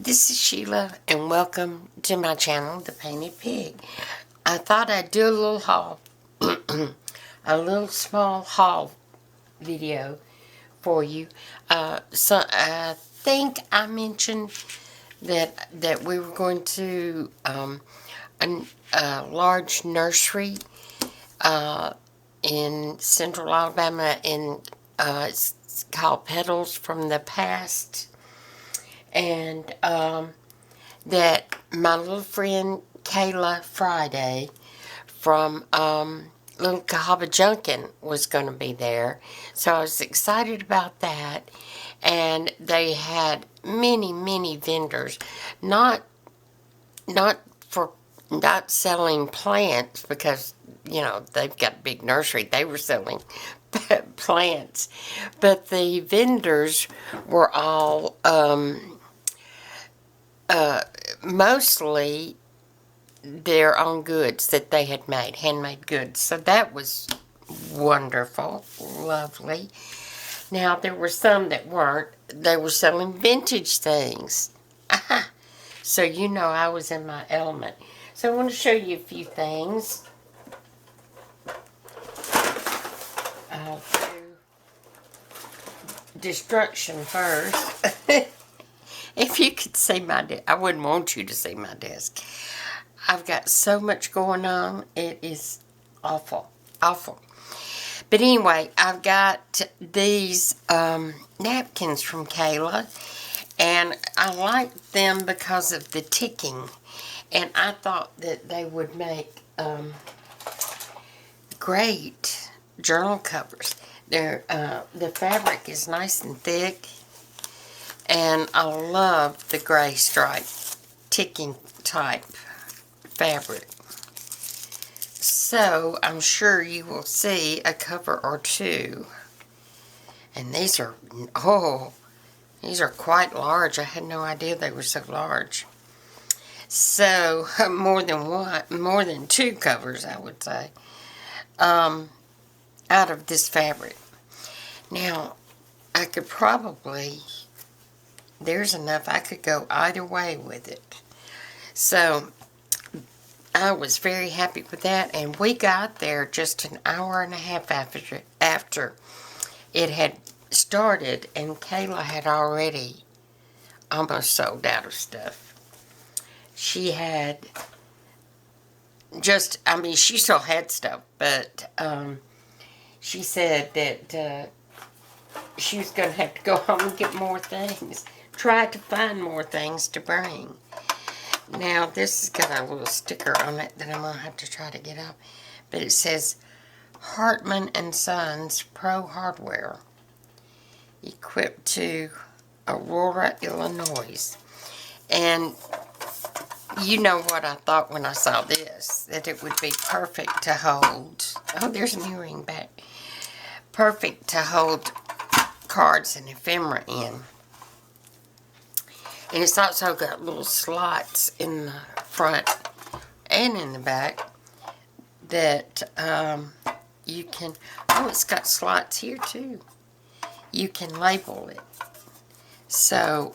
This is Sheila, and welcome to my channel, The Painted Pig. I thought I'd do a little haul, a little small haul video for you. So I think I mentioned that we were going to a large nursery in Central Alabama, it's called Petals from the Past. And that my little friend Kayla Friday from Little Cahaba Junkin was going to be there. So I was excited about that. And they had many vendors. Not selling plants because, you know, they've got a big nursery. They were selling plants. But the vendors were all mostly their own goods that they had made, handmade goods. So that was wonderful, lovely. Now, there were some that weren't. They were selling vintage things. So you know I was in my element. So I want to show you a few things. I'll do destruction first. If you could see my desk, I wouldn't want you to see my desk. I've got so much going on. It is awful. But anyway, I've got these napkins from Kayla. And I like them because of the ticking. And I thought that they would make great journal covers. The fabric is nice and thick. And I love the gray stripe ticking type fabric. So I'm sure you will see a cover or two. And these are, these are quite large. I had no idea they were so large. So more than two covers, I would say, out of this fabric. Now, I could probably, there's enough, I could go either way with it. So I was very happy with that, and we got there just an hour and a half after it had started, and Kayla had already almost sold out of stuff. She had she still had stuff, but she said that she was going to have to go home and get more things. Try to find more things to bring. Now, this has got a little sticker on it that I'm going to have to try to get up. But it says, Hartman & Sons Pro Hardware. Equipped to Aurora, Illinois. And you know what I thought when I saw this. That it would be perfect to hold. Oh, there's an earring back. Perfect to hold cards and ephemera in. And it's also got little slots in the front and in the back that you can, it's got slots here too. You can label it. So,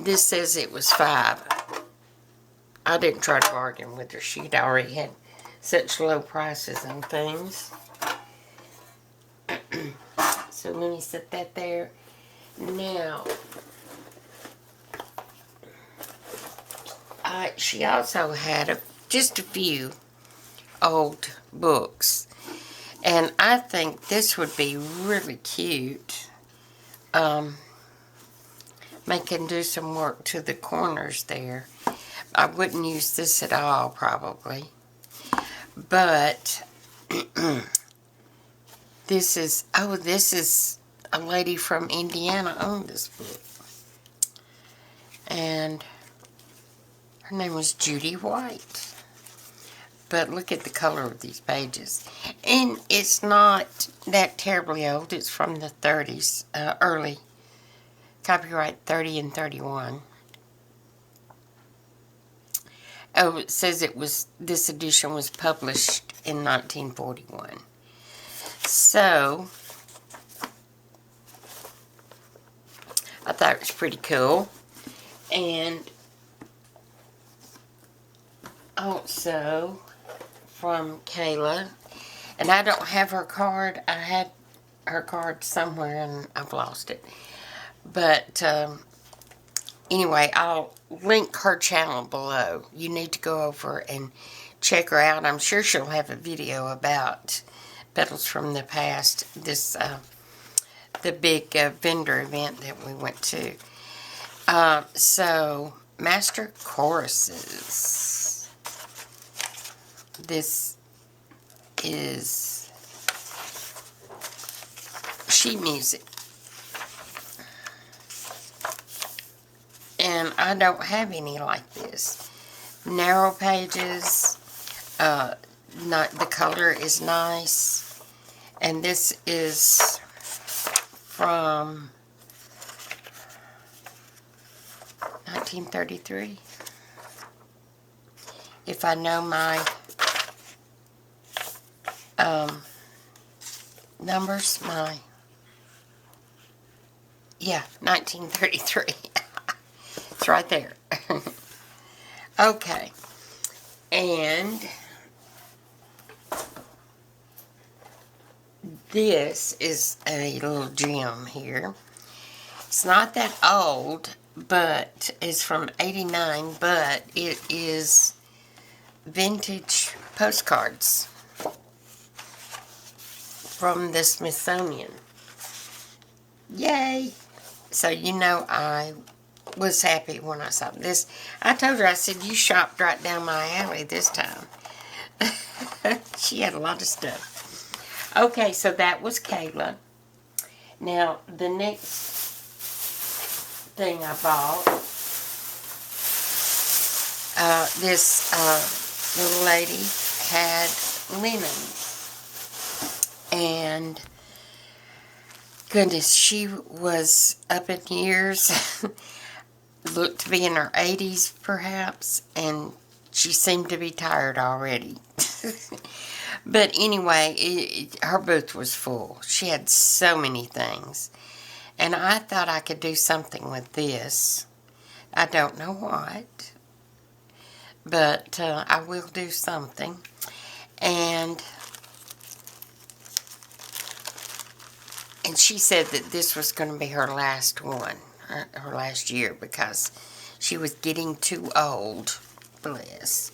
this says it was $5. I didn't try to bargain with her. She'd already had such low prices on things. So, let me set that there. Now, she also had just a few old books. And I think this would be really cute. Can do some work to the corners there. I wouldn't use this at all, probably. But, this is a lady from Indiana owned this book. And her name was Judy White. But look at the color of these pages. And it's not that terribly old. It's from the 30s, early. Copyright 30 and 31. Oh, it says this edition was published in 1941. So, I thought it was pretty cool. And also from Kayla, and I don't have her card. I had her card somewhere and I've lost it. But anyway, I'll link her channel below. You need to go over and check her out. I'm sure she'll have a video about Petals from the Past, this the big vendor event that we went to. So, Master Choruses. This is sheet music. And I don't have any like this. Narrow pages. The color is nice. And this is from 1933. If I know my numbers, yeah, 1933. It's right there. Okay. And this is a little gem here. It's not that old, but it's from '89, but it is vintage postcards from the Smithsonian. Yay! So you know I was happy when I saw this. I told her, I said, you shopped right down my alley this time. She had a lot of stuff. Okay, so that was Kayla. Now, the next thing I bought, this little lady had linen. And goodness, she was up in years. Looked to be in her 80s perhaps, and she seemed to be tired already. But anyway, her booth was full. She had so many things. And I thought I could do something with this. I don't know what, but I will do something. And she said that this was going to be her last one, her last year, because she was getting too old. Bless.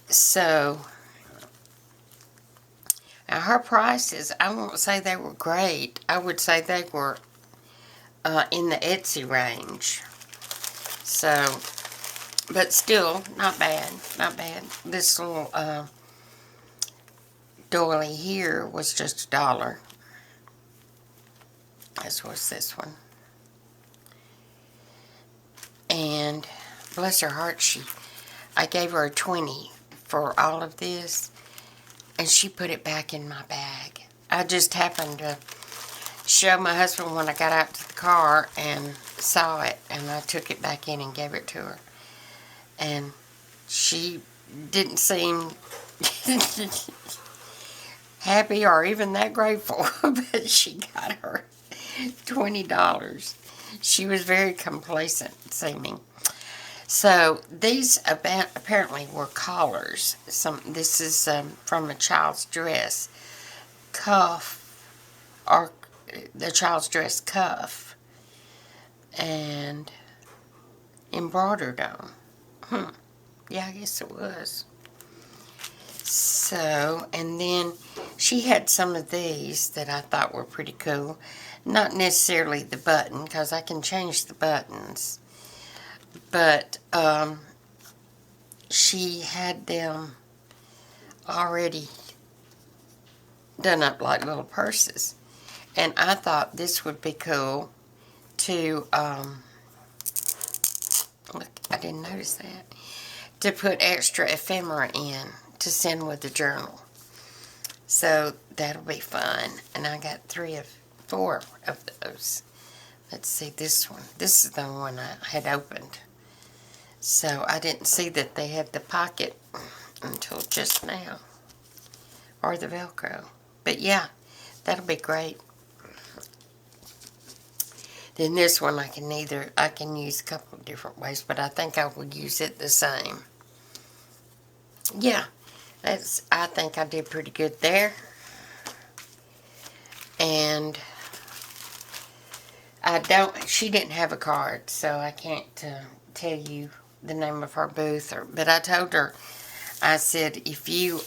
So, now her prices, I won't say they were great. I would say they were in the Etsy range. So, but still, not bad. Not bad. This little doily here was just $1. As was this one. And bless her heart, I gave her a 20 for all of this, and she put it back in my bag. I just happened to show my husband when I got out to the car and saw it, and I took it back in and gave it to her. And she didn't seem happy or even that grateful, but she got her $20. She was very complacent seeming. So these apparently were collars. This is from a child's dress cuff, or the child's dress cuff, and embroidered on. Yeah, I guess it was. So, and then she had some of these that I thought were pretty cool. Not necessarily the button, because I can change the buttons. But she had them already done up like little purses. And I thought this would be cool to, look, I didn't notice that, to put extra ephemera in to send with the journal. So that'll be fun. And I got 4 of those. Let's see this one. This is the one I had opened. So I didn't see that they had the pocket until just now. Or the Velcro. But yeah, that'll be great. Then this one I can use a couple of different ways, but I think I will use it the same. Yeah, I think I did pretty good there. And she didn't have a card, so I can't tell you the name of her booth. But I told her, I said, if you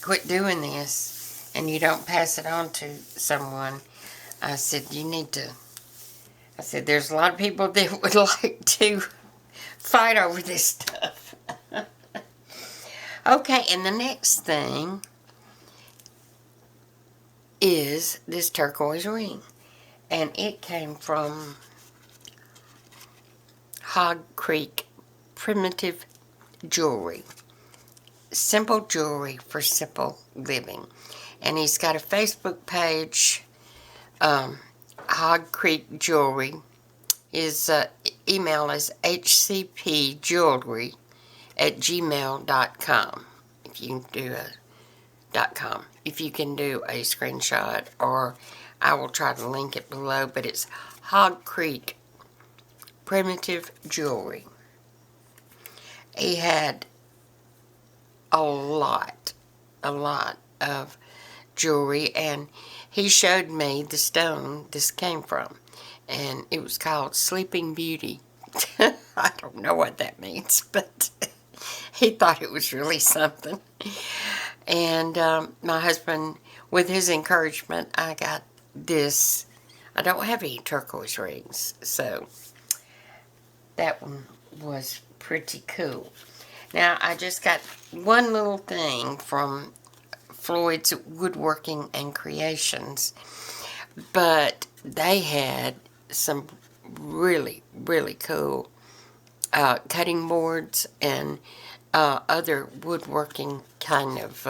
quit doing this and you don't pass it on to someone, I said, I said, there's a lot of people that would like to fight over this stuff. Okay, and the next thing is this turquoise ring. And it came from Hog Creek Primitive Jewelry. Simple jewelry for simple living. And he's got a Facebook page, Hog Creek Jewelry. His email is hcpjewelry@gmail.com. If you can do .com. If you can do a screenshot, or I will try to link it below, but it's Hog Creek Primitive Jewelry. He had a lot of jewelry, and he showed me the stone this came from, and it was called Sleeping Beauty. I don't know what that means, but he thought it was really something. And my husband, with his encouragement, I got this. I don't have any turquoise rings, so that one was pretty cool. Now, I just got one little thing from Floyd's Woodworking and Creations, but they had some really, really cool cutting boards and other woodworking kind of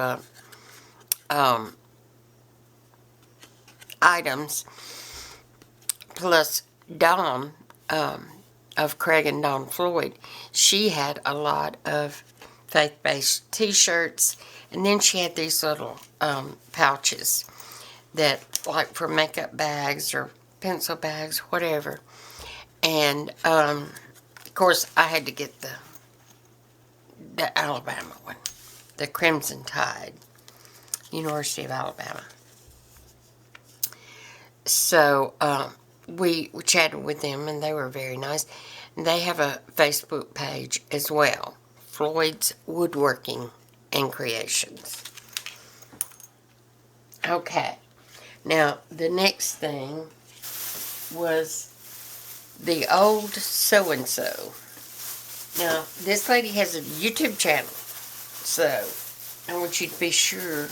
items. Plus, Dawn of Craig and Dawn Floyd, she had a lot of faith-based t-shirts, and then she had these little pouches that, like, for makeup bags or pencil bags, whatever. And of course, I had to get the Alabama one, the Crimson Tide, University of Alabama. So we chatted with them, and they were very nice. And they have a Facebook page as well, Floyd's Woodworking and Creations. Okay, now the next thing was the old so-and-so. Now, this lady has a YouTube channel, so I want you to be sure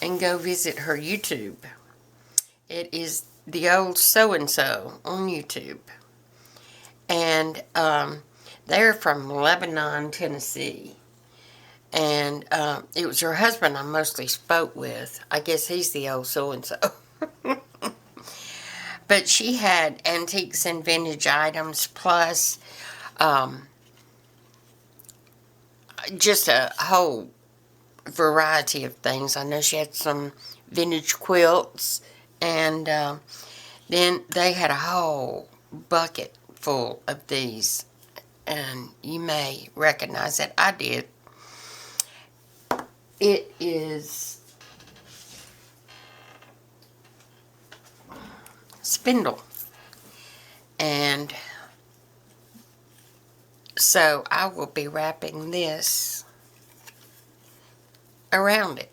and go visit her YouTube. It is the old so-and-so on YouTube. And they're from Lebanon, Tennessee. And it was her husband I mostly spoke with. I guess he's the old so-and-so. But she had antiques and vintage items, plus just a whole variety of things. I know she had some vintage quilts, and then they had a whole bucket full of these, and you may recognize it. I did. It is spindle, and so I will be wrapping this around it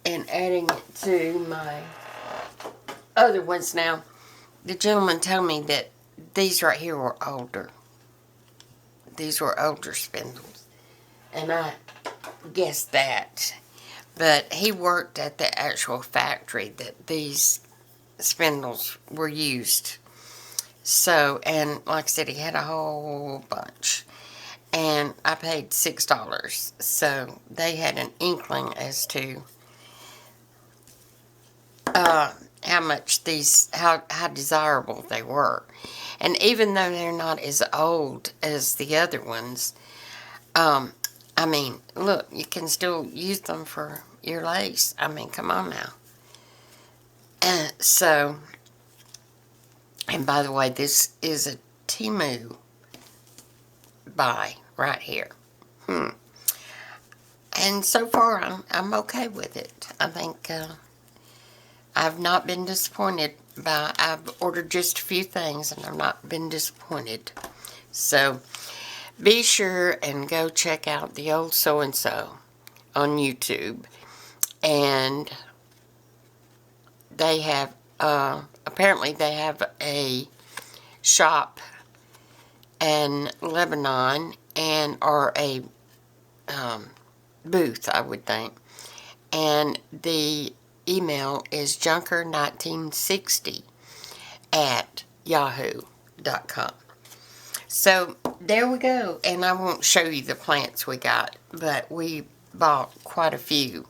and adding it to my other ones. Now, the gentleman told me that these right here were older. These were older spindles, and I guessed that. But he worked at the actual factory that these spindles were used. So, and like I said, he had a whole bunch. And I paid $6. So they had an inkling as to how much how desirable they were. And even though they're not as old as the other ones, I mean, look, you can still use them for your lace. I mean, come on now. So And by the way, this is a Temu buy right here. And so far, I'm okay with it. I think I've not been disappointed. I've ordered just a few things, and I've not been disappointed. So be sure and go check out the old so-and-so on YouTube. And they have, apparently they have a shop in Lebanon, or a booth, I would think. And the email is junker1960 at yahoo.com. So there we go. And I won't show you the plants we got, but we bought quite a few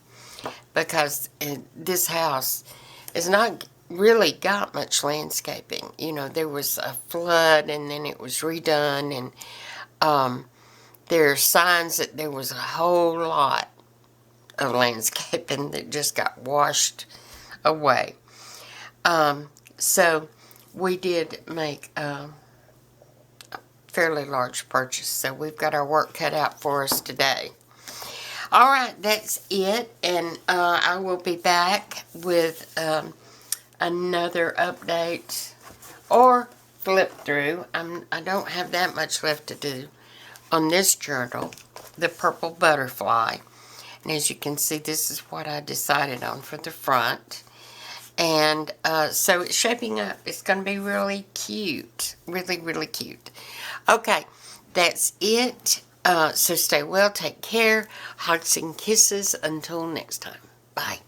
because this house is not really got much landscaping. You know, there was a flood and then it was redone, and there are signs that there was a whole lot of landscaping that just got washed away. So we did make a fairly large purchase, so we've got our work cut out for us today. Alright, that's it, and I will be back with another update or flip through. I don't have that much left to do on this journal, the purple butterfly. And as you can see, this is what I decided on for the front. And so it's shaping up. It's going to be really cute. Really, really cute. Okay, that's it. So stay well, take care. Hugs and kisses. Until next time. Bye.